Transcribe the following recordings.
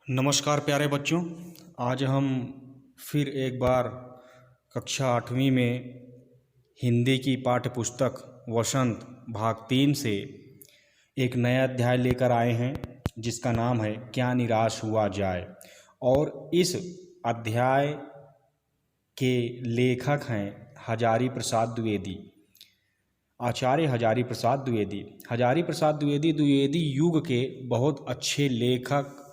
नमस्कार प्यारे बच्चों। आज हम फिर एक बार कक्षा 8वीं में हिंदी की पाठ्य पुस्तक वसंत भाग 3 से एक नया अध्याय लेकर आए हैं जिसका नाम है क्या निराश हुआ जाए। और इस अध्याय के लेखक हैं हजारी प्रसाद द्विवेदी, आचार्य हजारी प्रसाद द्विवेदी। हजारी प्रसाद द्विवेदी द्विवेदी युग के बहुत अच्छे लेखक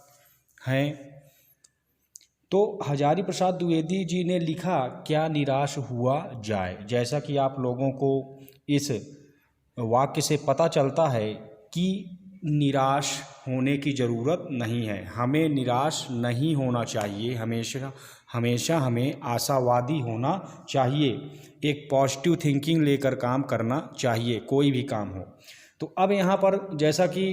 हैं। तो हजारी प्रसाद द्विवेदी जी ने लिखा क्या निराश हुआ जाए। जैसा कि आप लोगों को इस वाक्य से पता चलता है कि निराश होने की ज़रूरत नहीं है, हमें निराश नहीं होना चाहिए, हमेशा हमें आशावादी होना चाहिए, एक पॉजिटिव थिंकिंग लेकर काम करना चाहिए, कोई भी काम हो। तो अब यहाँ पर जैसा कि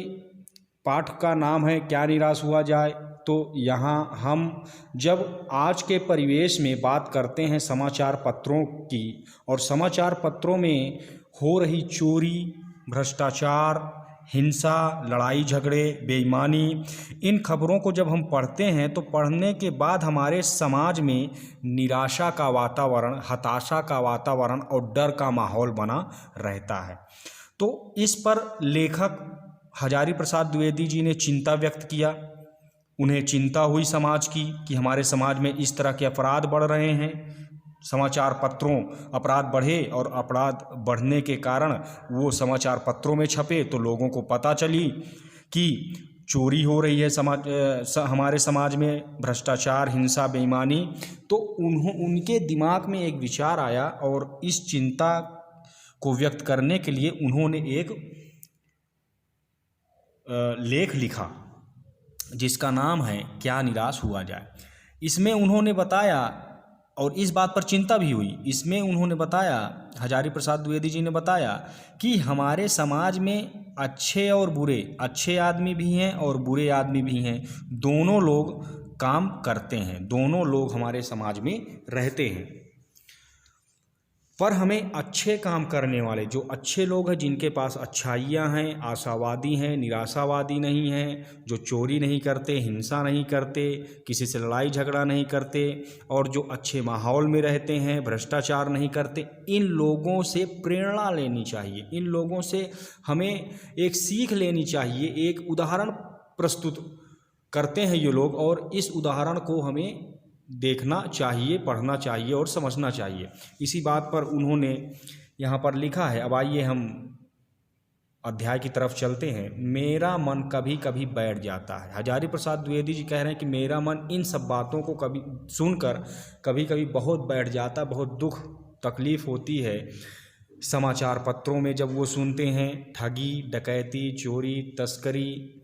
पाठ का नाम है क्या निराश हुआ जाए, तो यहाँ हम जब आज के परिवेश में बात करते हैं समाचार पत्रों की, और समाचार पत्रों में हो रही चोरी, भ्रष्टाचार, हिंसा, लड़ाई झगड़े, बेईमानी, इन खबरों को जब हम पढ़ते हैं तो पढ़ने के बाद हमारे समाज में निराशा का वातावरण, हताशा का वातावरण और डर का माहौल बना रहता है। तो इस पर लेखक हजारी प्रसाद द्विवेदी जी ने चिंता व्यक्त किया। उन्हें चिंता हुई समाज की कि हमारे समाज में इस तरह के अपराध बढ़ रहे हैं। समाचार पत्रों अपराध बढ़े और अपराध बढ़ने के कारण वो समाचार पत्रों में छपे तो लोगों को पता चली कि चोरी हो रही है हमारे समाज में, भ्रष्टाचार, हिंसा, बेईमानी। तो उनके दिमाग में एक विचार आया और इस चिंता को व्यक्त करने के लिए उन्होंने एक लेख लिखा जिसका नाम है क्या निराश हुआ जाए। इसमें उन्होंने बताया, और इस बात पर चिंता भी हुई, इसमें उन्होंने बताया, हजारी प्रसाद द्विवेदी जी ने बताया कि हमारे समाज में अच्छे और बुरे, अच्छे आदमी भी हैं और बुरे आदमी भी हैं, दोनों लोग काम करते हैं, दोनों लोग हमारे समाज में रहते हैं। पर हमें अच्छे काम करने वाले, जो अच्छे लोग हैं, जिनके पास अच्छाइयाँ हैं, आशावादी हैं, निराशावादी नहीं हैं, जो चोरी नहीं करते, हिंसा नहीं करते, किसी से लड़ाई झगड़ा नहीं करते और जो अच्छे माहौल में रहते हैं, भ्रष्टाचार नहीं करते, इन लोगों से प्रेरणा लेनी चाहिए, इन लोगों से हमें एक सीख लेनी चाहिए। एक उदाहरण प्रस्तुत करते हैं ये लोग और इस उदाहरण को हमें देखना चाहिए, पढ़ना चाहिए और समझना चाहिए। इसी बात पर उन्होंने यहाँ पर लिखा है। अब आइए हम अध्याय की तरफ चलते हैं। मेरा मन कभी कभी बैठ जाता है। हजारी प्रसाद द्विवेदी जी कह रहे हैं कि मेरा मन इन सब बातों को कभी सुनकर कभी कभी बहुत बैठ जाता, बहुत दुख तकलीफ़ होती है। समाचार पत्रों में जब वो सुनते हैं ठगी, डकैती, चोरी, तस्करी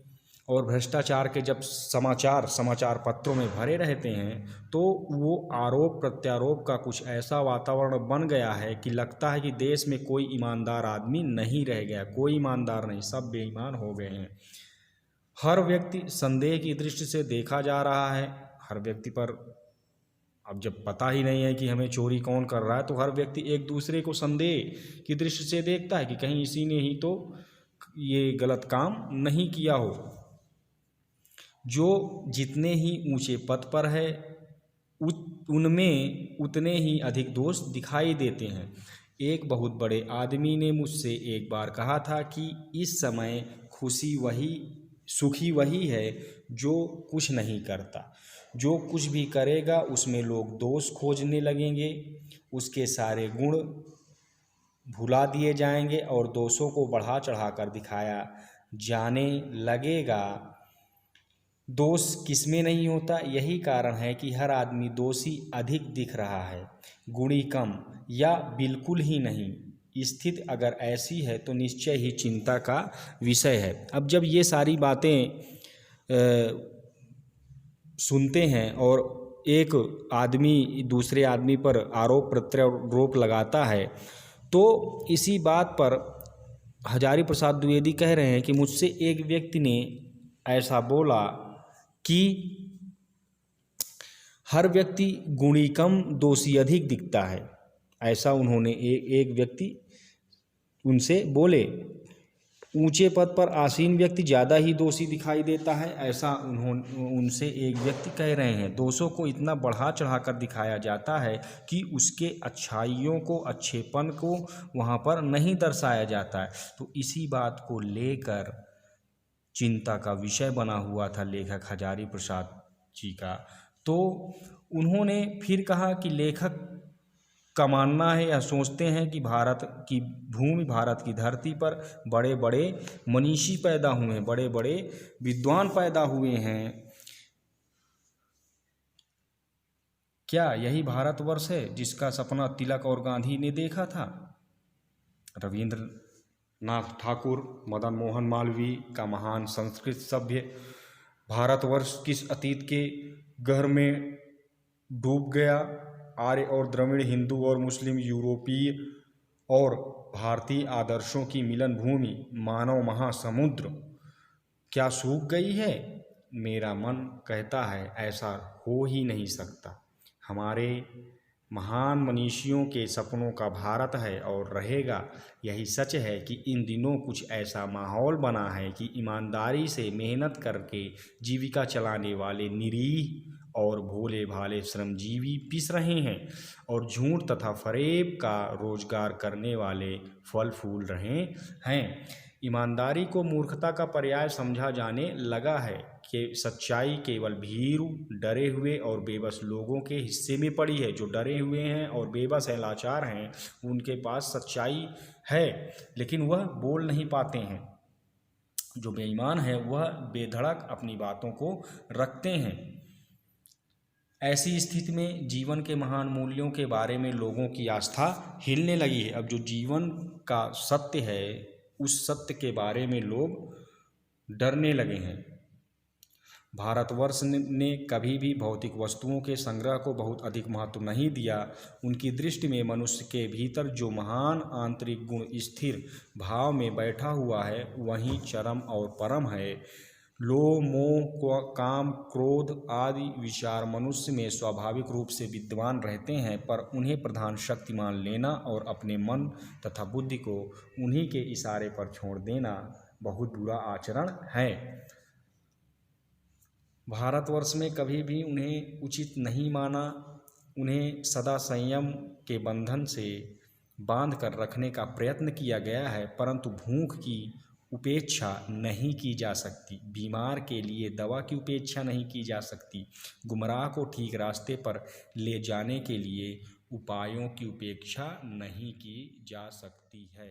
और भ्रष्टाचार के जब समाचार पत्रों में भरे रहते हैं तो वो आरोप प्रत्यारोप का कुछ ऐसा वातावरण बन गया है कि लगता है कि देश में कोई ईमानदार आदमी नहीं रह गया, कोई ईमानदार नहीं, सब बेईमान हो गए हैं। हर व्यक्ति संदेह की दृष्टि से देखा जा रहा है। हर व्यक्ति पर अब जब पता ही नहीं है कि हमें चोरी कौन कर रहा है तो हर व्यक्ति एक दूसरे को संदेह की दृष्टि से देखता है कि कहीं इसी ने ही तो ये गलत काम नहीं किया हो। जो जितने ही ऊंचे पद पर है उनमें उतने ही अधिक दोष दिखाई देते हैं। एक बहुत बड़े आदमी ने मुझसे एक बार कहा था कि इस समय सुखी वही है जो कुछ नहीं करता। जो कुछ भी करेगा उसमें लोग दोष खोजने लगेंगे, उसके सारे गुण भुला दिए जाएंगे और दोषों को बढ़ा चढ़ाकर दिखाया जाने लगेगा। दोष किसमें नहीं होता, यही कारण है कि हर आदमी दोषी अधिक दिख रहा है, गुणी कम या बिल्कुल ही नहीं। स्थिति अगर ऐसी है तो निश्चय ही चिंता का विषय है। अब जब ये सारी बातें सुनते हैं और एक आदमी दूसरे आदमी पर आरोप प्रत्यारोप लगाता है तो इसी बात पर हजारी प्रसाद द्विवेदी कह रहे हैं कि मुझसे एक व्यक्ति ने ऐसा बोला कि हर व्यक्ति गुणी कम, दोषी अधिक दिखता है। ऐसा उन्होंने एक व्यक्ति उनसे बोले। ऊंचे पद पर आसीन व्यक्ति ज़्यादा ही दोषी दिखाई देता है, ऐसा उनसे एक व्यक्ति कह रहे हैं। दोषों को इतना बढ़ा चढ़ाकर दिखाया जाता है कि उसके अच्छाइयों को, अच्छेपन को वहाँ पर नहीं दर्शाया जाता है। तो इसी बात को लेकर चिंता का विषय बना हुआ था लेखक हजारी प्रसाद जी का। तो उन्होंने फिर कहा कि लेखक का मानना है या सोचते हैं कि भारत की भूमि, भारत की धरती पर बड़े बड़े मनीषी पैदा हुए हैं, बड़े बड़े विद्वान पैदा हुए हैं। क्या यही भारतवर्ष है जिसका सपना तिलक और गांधी ने देखा था? रविंद्रनाथ ठाकुर, मदन मोहन मालवीय का महान संस्कृत सभ्य भारतवर्ष किस अतीत के गहर में डूब गया? आर्य और द्रविड़, हिंदू और मुस्लिम, यूरोपीय और भारतीय आदर्शों की मिलन भूमि, मानव महासमुद्र क्या सूख गई है? मेरा मन कहता है ऐसा हो ही नहीं सकता। हमारे महान मनीषियों के सपनों का भारत है और रहेगा। यही सच है कि इन दिनों कुछ ऐसा माहौल बना है कि ईमानदारी से मेहनत करके जीविका चलाने वाले निरीह और भोले भाले श्रमजीवी पिस रहे हैं और झूठ तथा फरेब का रोजगार करने वाले फल फूल रहे हैं। ईमानदारी को मूर्खता का पर्याय समझा जाने लगा है कि सच्चाई केवल भीरू, डरे हुए और बेबस लोगों के हिस्से में पड़ी है। जो डरे हुए हैं और बेबस हैं, लाचार हैं, उनके पास सच्चाई है लेकिन वह बोल नहीं पाते हैं। जो बेईमान है वह बेधड़क अपनी बातों को रखते हैं। ऐसी स्थिति में जीवन के महान मूल्यों के बारे में लोगों की आस्था हिलने लगी है। अब जो जीवन का सत्य है उस सत्य के बारे में लोग डरने लगे हैं। भारतवर्ष ने कभी भी भौतिक वस्तुओं के संग्रह को बहुत अधिक महत्व नहीं दिया। उनकी दृष्टि में मनुष्य के भीतर जो महान आंतरिक गुण स्थिर भाव में बैठा हुआ है वही चरम और परम है। लोभ, मोह, काम, क्रोध आदि विचार मनुष्य में स्वाभाविक रूप से विद्यमान रहते हैं, पर उन्हें प्रधान शक्ति मान लेना और अपने मन तथा बुद्धि को उन्हीं के इशारे पर छोड़ देना बहुत बुरा आचरण है। भारतवर्ष में कभी भी उन्हें उचित नहीं माना। उन्हें सदा संयम के बंधन से बांध कर रखने का प्रयत्न किया गया है, परंतु भूख की उपेक्षा नहीं की जा सकती, बीमार के लिए दवा की उपेक्षा नहीं की जा सकती, गुमराह को ठीक रास्ते पर ले जाने के लिए उपायों की उपेक्षा नहीं की जा सकती है।